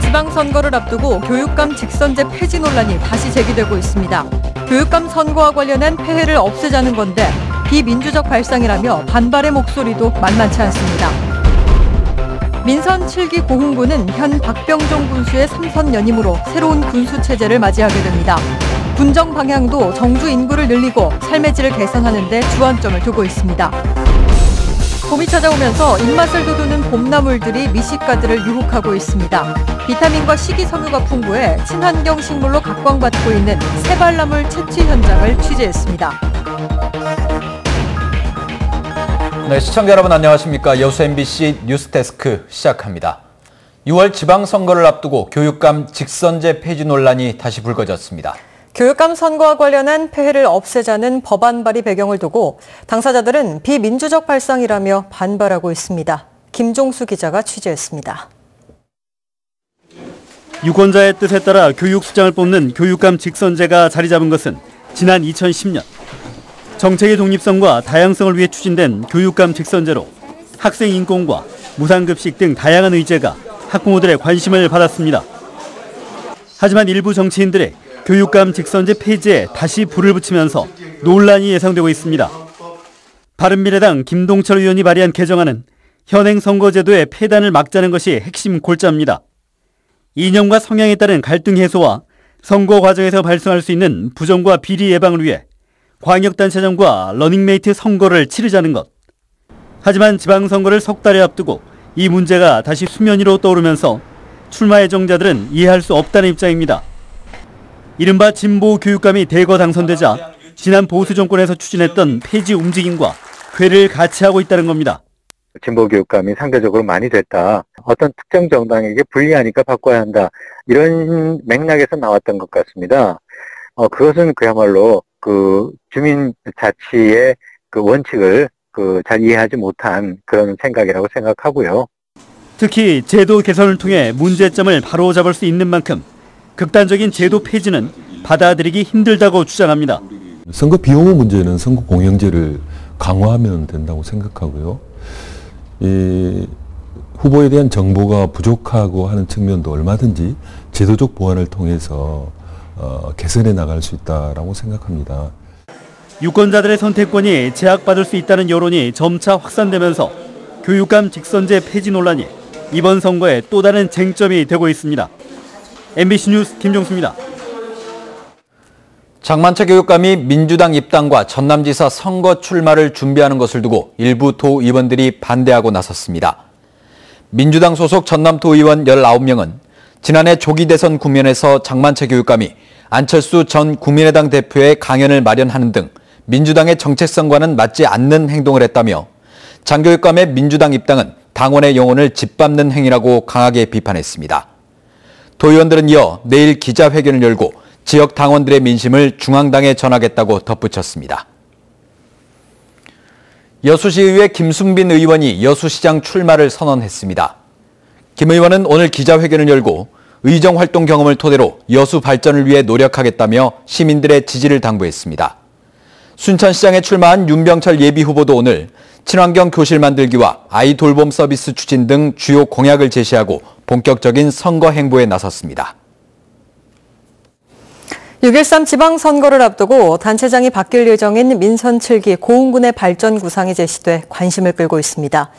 지방선거를 앞두고 교육감 직선제 폐지 논란이 다시 제기되고 있습니다. 교육감 선거와 관련한 폐해를 없애자는 건데 비민주적 발상이라며 반발의 목소리도 만만치 않습니다. 민선 7기 고흥군은 현 박병종 군수의 3선 연임으로 새로운 군수 체제를 맞이하게 됩니다. 군정 방향도 정주 인구를 늘리고 삶의 질을 개선하는 데 주안점을 두고 있습니다. 봄이 찾아오면서 입맛을 돋우는 봄나물들이 미식가들을 유혹하고 있습니다. 비타민과 식이섬유가 풍부해 친환경 식물로 각광받고 있는 새발나물 채취 현장을 취재했습니다. 네, 시청자 여러분 안녕하십니까. 여수 MBC 뉴스데스크 시작합니다. 6월 지방선거를 앞두고 교육감 직선제 폐지 논란이 다시 불거졌습니다. 교육감 선거와 관련한 폐해를 없애자는 법안 발의 배경을 두고 당사자들은 비민주적 발상이라며 반발하고 있습니다. 김종수 기자가 취재했습니다. 유권자의 뜻에 따라 교육수장을 뽑는 교육감 직선제가 자리 잡은 것은 지난 2010년. 정책의 독립성과 다양성을 위해 추진된 교육감 직선제로 학생 인권과 무상급식 등 다양한 의제가 학부모들의 관심을 받았습니다. 하지만 일부 정치인들의 교육감 직선제 폐지에 다시 불을 붙이면서 논란이 예상되고 있습니다. 바른미래당 김동철 의원이 발의한 개정안은 현행 선거제도의 폐단을 막자는 것이 핵심 골자입니다. 이념과 성향에 따른 갈등 해소와 선거 과정에서 발생할 수 있는 부정과 비리 예방을 위해 광역단체장과 러닝메이트 선거를 치르자는 것. 하지만 지방선거를 석 달에 앞두고 이 문제가 다시 수면 위로 떠오르면서 출마 예정자들은 이해할 수 없다는 입장입니다. 이른바 진보 교육감이 대거 당선되자 지난 보수 정권에서 추진했던 폐지 움직임과 궤를 같이 하고 있다는 겁니다. 진보 교육감이 상대적으로 많이 됐다. 어떤 특정 정당에게 불리하니까 바꿔야 한다. 이런 맥락에서 나왔던 것 같습니다. 그것은 그야말로 그 주민자치의 그 원칙을 잘 이해하지 못한 그런 생각이라고 생각하고요. 특히 제도 개선을 통해 문제점을 바로잡을 수 있는 만큼 극단적인 제도 폐지는 받아들이기 힘들다고 주장합니다. 선거 비용 문제는 선거 공영제를 강화하면 된다고 생각하고요. 이 후보에 대한 정보가 부족하고 하는 측면도 얼마든지 제도적 보완을 통해서 개선해 나갈 수 있다라고 생각합니다. 유권자들의 선택권이 제약받을 수 있다는 여론이 점차 확산되면서 교육감 직선제 폐지 논란이 이번 선거의 또 다른 쟁점이 되고 있습니다. MBC 뉴스 김종수입니다. 장만철 교육감이 민주당 입당과 전남지사 선거 출마를 준비하는 것을 두고 일부 도의원들이 반대하고 나섰습니다. 민주당 소속 전남도의원 19명은 지난해 조기 대선 국면에서 장만철 교육감이 안철수 전 국민의당 대표의 강연을 마련하는 등 민주당의 정체성과는 맞지 않는 행동을 했다며 장 교육감의 민주당 입당은 당원의 영혼을 짓밟는 행위라고 강하게 비판했습니다. 도의원들은 이어 내일 기자회견을 열고 지역 당원들의 민심을 중앙당에 전하겠다고 덧붙였습니다. 여수시의회 김순빈 의원이 여수시장 출마를 선언했습니다. 김 의원은 오늘 기자회견을 열고 의정활동 경험을 토대로 여수 발전을 위해 노력하겠다며 시민들의 지지를 당부했습니다. 순천시장에 출마한 윤병철 예비후보도 오늘 친환경 교실 만들기와 아이 돌봄 서비스 추진 등 주요 공약을 제시하고 본격적인 선거 행보에 나섰습니다. 6.13 지방선거를 앞두고 단체장이 바뀔 예정인 민선 7기 고흥군의 발전 구상이 제시돼 관심을 끌고 있습니다.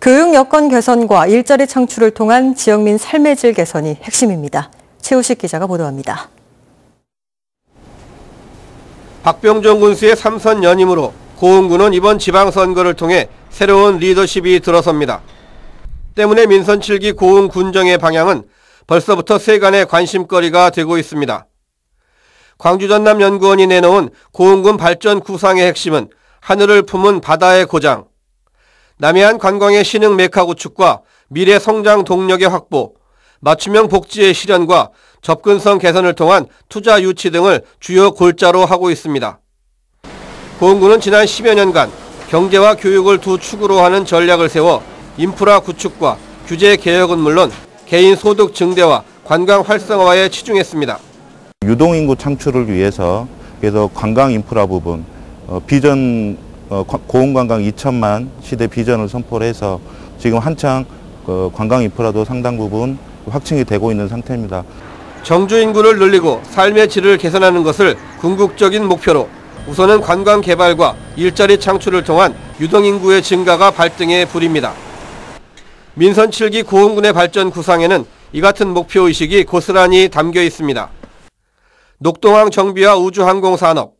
교육 여건 개선과 일자리 창출을 통한 지역민 삶의 질 개선이 핵심입니다. 최우식 기자가 보도합니다. 박병종 군수의 3선 연임으로 고흥군은 이번 지방선거를 통해 새로운 리더십이 들어섭니다. 때문에 민선 7기 고흥 군정의 방향은 벌써부터 세간의 관심거리가 되고 있습니다. 광주전남연구원이 내놓은 고흥군 발전 구상의 핵심은 하늘을 품은 바다의 고장, 남해안 관광의 신흥 메카 구축과 미래 성장 동력의 확보, 맞춤형 복지의 실현과 접근성 개선을 통한 투자 유치 등을 주요 골자로 하고 있습니다. 고흥군은 지난 10여 년간 경제와 교육을 두 축으로 하는 전략을 세워 인프라 구축과 규제 개혁은 물론 개인 소득 증대와 관광 활성화에 치중했습니다. 유동인구 창출을 위해서 그래서 관광 인프라 부분, 비전 고흥관광 2천만 시대 비전을 선포를 해서 지금 한창 관광 인프라도 상당 부분 확충이 되고 있는 상태입니다. 정주 인구를 늘리고 삶의 질을 개선하는 것을 궁극적인 목표로 우선은 관광 개발과 일자리 창출을 통한 유동인구의 증가가 발등에 불입니다. 민선 7기 고흥군의 발전 구상에는 이 같은 목표의식이 고스란히 담겨 있습니다. 녹동항 정비와 우주항공산업,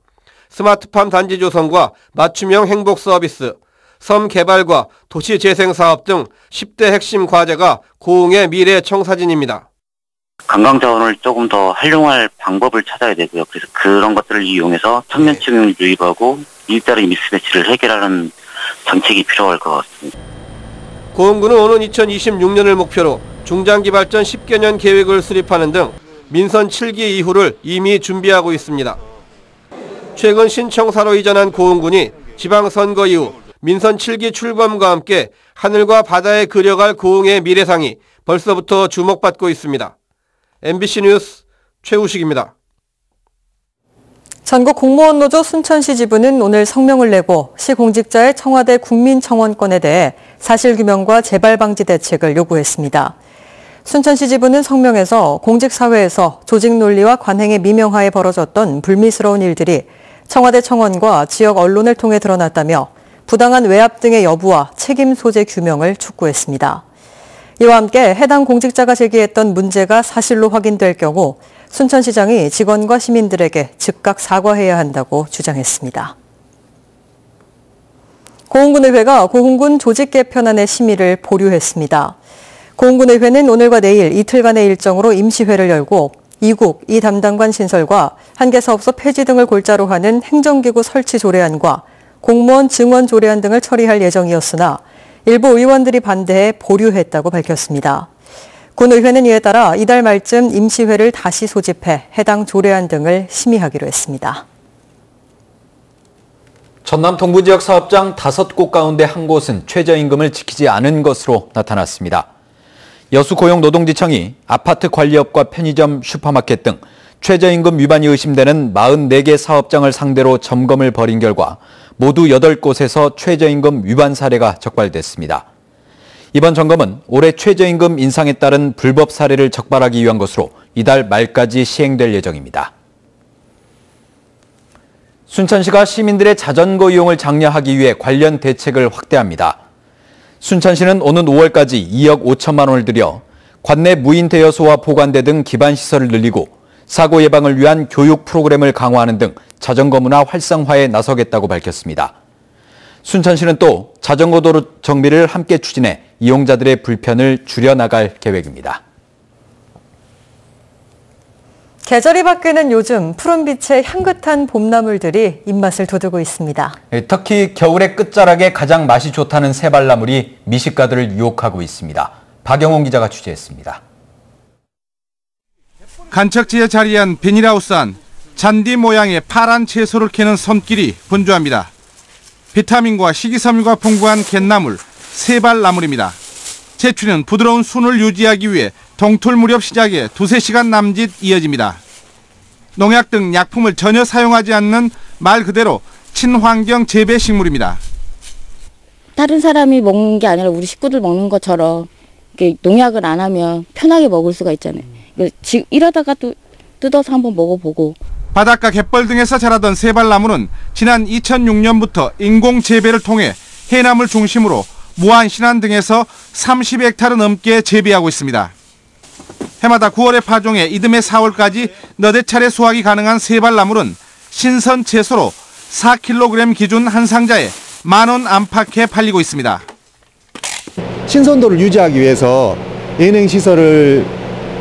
스마트팜 단지 조성과 맞춤형 행복 서비스, 섬 개발과 도시 재생 사업 등 10대 핵심 과제가 고흥의 미래 청사진입니다. 관광 자원을 조금 더 활용할 방법을 찾아야 되고요. 그래서 그런 것들을 이용해서 청년층을 유입하고 일자리 미스매치를 해결하는 정책이 필요할 것 같습니다. 고흥군은 오는 2026년을 목표로 중장기 발전 10개년 계획을 수립하는 등 민선 7기 이후를 이미 준비하고 있습니다. 최근 신청사로 이전한 고흥군이 지방선거 이후 민선 7기 출범과 함께 하늘과 바다에 그려갈 고흥의 미래상이 벌써부터 주목받고 있습니다. MBC 뉴스 최우식입니다. 전국 공무원 노조 순천시 지부는 오늘 성명을 내고 시 공직자의 청와대 국민청원권에 대해 사실규명과 재발방지 대책을 요구했습니다. 순천시 지부는 성명에서 공직사회에서 조직 논리와 관행의 미명하에 벌어졌던 불미스러운 일들이 청와대 청원과 지역 언론을 통해 드러났다며 부당한 외압 등의 여부와 책임 소재 규명을 촉구했습니다. 이와 함께 해당 공직자가 제기했던 문제가 사실로 확인될 경우 순천시장이 직원과 시민들에게 즉각 사과해야 한다고 주장했습니다. 고흥군의회가 고흥군 조직 개편안의 심의를 보류했습니다. 고흥군의회는 오늘과 내일 이틀간의 일정으로 임시회를 열고 이국, 이 담당관 신설과 한계사업소 폐지 등을 골자로 하는 행정기구 설치 조례안과 공무원 증원 조례안 등을 처리할 예정이었으나 일부 의원들이 반대해 보류했다고 밝혔습니다. 군의회는 이에 따라 이달 말쯤 임시회를 다시 소집해 해당 조례안 등을 심의하기로 했습니다. 전남 동부 지역 사업장 5곳 가운데 한 곳은 최저임금을 지키지 않은 것으로 나타났습니다. 여수고용노동지청이 아파트 관리업과 편의점, 슈퍼마켓 등 최저임금 위반이 의심되는 44개 사업장을 상대로 점검을 벌인 결과 모두 8곳에서 최저임금 위반 사례가 적발됐습니다. 이번 점검은 올해 최저임금 인상에 따른 불법 사례를 적발하기 위한 것으로 이달 말까지 시행될 예정입니다. 순천시가 시민들의 자전거 이용을 장려하기 위해 관련 대책을 확대합니다. 순천시는 오는 5월까지 2억 5천만 원을 들여 관내 무인 대여소와 보관대 등 기반 시설을 늘리고 사고 예방을 위한 교육 프로그램을 강화하는 등 자전거 문화 활성화에 나서겠다고 밝혔습니다. 순천시는 또 자전거 도로 정비를 함께 추진해 이용자들의 불편을 줄여나갈 계획입니다. 계절이 바뀌는 요즘 푸른빛의 향긋한 봄나물들이 입맛을 돋우고 있습니다. 특히 겨울의 끝자락에 가장 맛이 좋다는 새발나물이 미식가들을 유혹하고 있습니다. 박영훈 기자가 취재했습니다. 간척지에 자리한 비닐하우스 안 잔디 모양의 파란 채소를 캐는 손길이 분주합니다. 비타민과 식이섬유가 풍부한 갯나물, 새발나물입니다. 채취는 부드러운 순을 유지하기 위해 동틀 무렵 시작에 2-3시간 남짓 이어집니다. 농약 등 약품을 전혀 사용하지 않는 말 그대로 친환경 재배 식물입니다. 다른 사람이 먹는 게 아니라 우리 식구들 먹는 것처럼 이렇게 농약을 안 하면 편하게 먹을 수가 있잖아요. 이러다가 또 뜯어서 한번 먹어보고. 바닷가 갯벌 등에서 자라던 새발나물은 지난 2006년부터 인공 재배를 통해 해남을 중심으로 무안, 신안 등에서 30헥타르 넘게 재배하고 있습니다. 해마다 9월에 파종해 이듬해 4월까지 너댓 차례 수확이 가능한 새발나물은 신선 채소로 4kg 기준 한 상자에 10,000원 안팎에 팔리고 있습니다. 신선도를 유지하기 위해서 예냉 시설을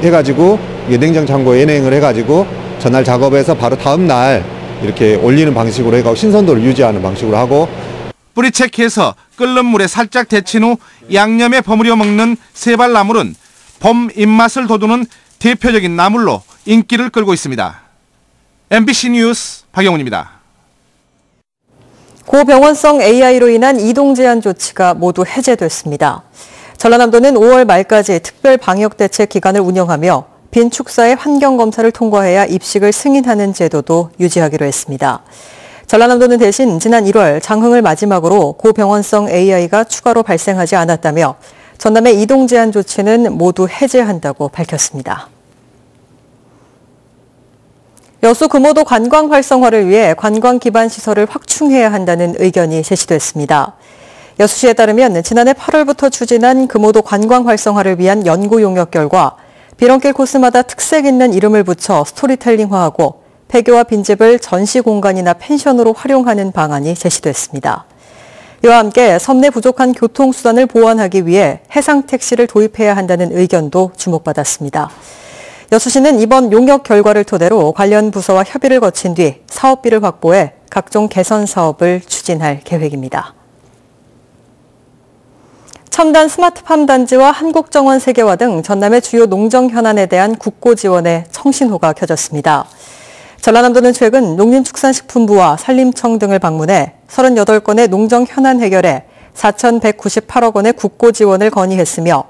해가지고 냉장 창고에 예냉을 해가지고 전날 작업해서 바로 다음 날 이렇게 올리는 방식으로 해가지고 신선도를 유지하는 방식으로 하고, 뿌리채기해서 끓는 물에 살짝 데친 후 양념에 버무려 먹는 새발나물은 봄 입맛을 돋우는 대표적인 나물로 인기를 끌고 있습니다. MBC 뉴스 박영훈입니다. 고병원성 AI로 인한 이동 제한 조치가 모두 해제됐습니다. 전라남도는 5월 말까지 특별 방역 대책 기간을 운영하며 빈축사의 환경검사를 통과해야 입식을 승인하는 제도도 유지하기로 했습니다. 전라남도는 대신 지난 1월 장흥을 마지막으로 고병원성 AI가 추가로 발생하지 않았다며 전남의 이동 제한 조치는 모두 해제한다고 밝혔습니다. 여수 금오도 관광 활성화를 위해 관광 기반 시설을 확충해야 한다는 의견이 제시됐습니다. 여수시에 따르면 지난해 8월부터 추진한 금오도 관광 활성화를 위한 연구 용역 결과 비렁길 코스마다 특색 있는 이름을 붙여 스토리텔링화하고 폐교와 빈집을 전시 공간이나 펜션으로 활용하는 방안이 제시됐습니다. 이와 함께 섬 내 부족한 교통수단을 보완하기 위해 해상택시를 도입해야 한다는 의견도 주목받았습니다. 여수시는 이번 용역 결과를 토대로 관련 부서와 협의를 거친 뒤 사업비를 확보해 각종 개선 사업을 추진할 계획입니다. 첨단 스마트팜 단지와 한국정원 세계화 등 전남의 주요 농정 현안에 대한 국고 지원에 청신호가 켜졌습니다. 전라남도는 최근 농림축산식품부와 산림청 등을 방문해 38건의 농정 현안 해결에 4,198억 원의 국고 지원을 건의했으며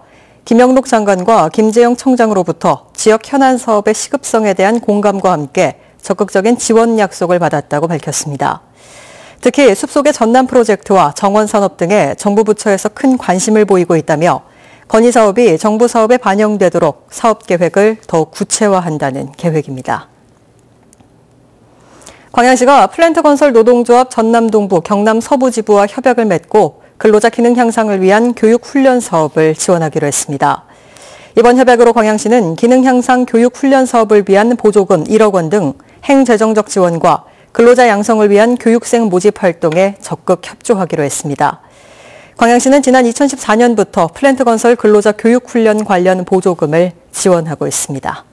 김영록 장관과 김재영 청장으로부터 지역 현안 사업의 시급성에 대한 공감과 함께 적극적인 지원 약속을 받았다고 밝혔습니다. 특히 숲속의 전남 프로젝트와 정원산업 등에 정부 부처에서 큰 관심을 보이고 있다며 건의 사업이 정부 사업에 반영되도록 사업 계획을 더욱 구체화한다는 계획입니다. 광양시가 플랜트건설 노동조합 전남동부 경남서부지부와 협약을 맺고 근로자 기능 향상을 위한 교육 훈련 사업을 지원하기로 했습니다. 이번 협약으로 광양시는 기능 향상 교육 훈련 사업을 위한 보조금 1억 원 등 행재정적 지원과 근로자 양성을 위한 교육생 모집 활동에 적극 협조하기로 했습니다. 광양시는 지난 2014년부터 플랜트건설 근로자 교육 훈련 관련 보조금을 지원하고 있습니다.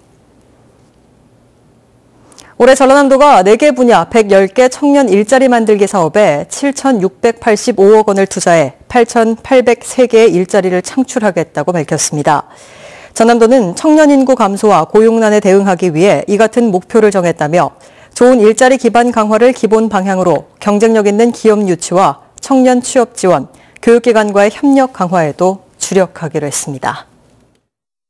올해 전라남도가 4개 분야 110개 청년 일자리 만들기 사업에 7,685억 원을 투자해 8,803개의 일자리를 창출하겠다고 밝혔습니다. 전남도는 청년 인구 감소와 고용난에 대응하기 위해 이 같은 목표를 정했다며 좋은 일자리 기반 강화를 기본 방향으로 경쟁력 있는 기업 유치와 청년 취업 지원, 교육기관과의 협력 강화에도 주력하기로 했습니다.